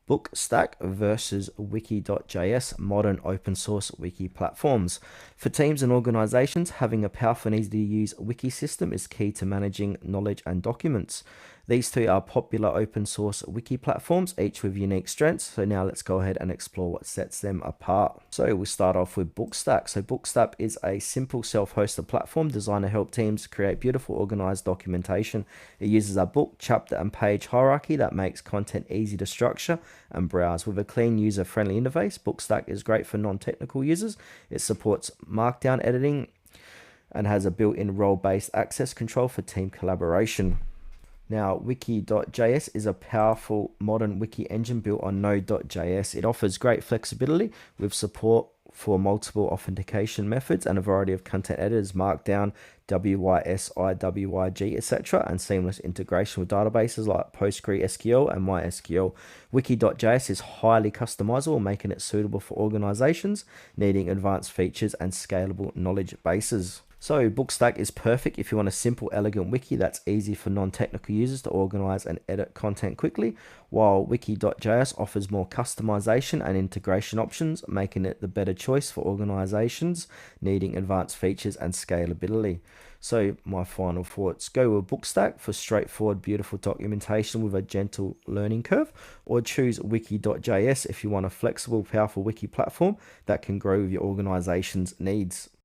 BookStack versus Wiki.js, modern open source wiki platforms. For teams and organizations, having a powerful and easy to use wiki system is key to managing knowledge and documents. These two are popular open source wiki platforms, each with unique strengths. So now let's go ahead and explore what sets them apart. So we'll start off with BookStack. So BookStack is a simple self-hosted platform designed to help teams create beautiful organized documentation. It uses a book, chapter, and page hierarchy that makes content easy to structure and browse. With a clean, user-friendly interface, BookStack is great for non-technical users. It supports markdown editing and has a built-in role-based access control for team collaboration. Now, Wiki.js is a powerful modern wiki engine built on Node.js. It offers great flexibility with support for multiple authentication methods and a variety of content editors, Markdown, WYSI, WYG, etc., and seamless integration with databases like PostgreSQL and MySQL. Wiki.js is highly customizable, making it suitable for organizations needing advanced features and scalable knowledge bases. So BookStack is perfect if you want a simple, elegant wiki that's easy for non-technical users to organize and edit content quickly, while Wiki.js offers more customization and integration options, making it the better choice for organizations needing advanced features and scalability. So my final thoughts: go with BookStack for straightforward, beautiful documentation with a gentle learning curve, or choose Wiki.js if you want a flexible, powerful wiki platform that can grow with your organization's needs.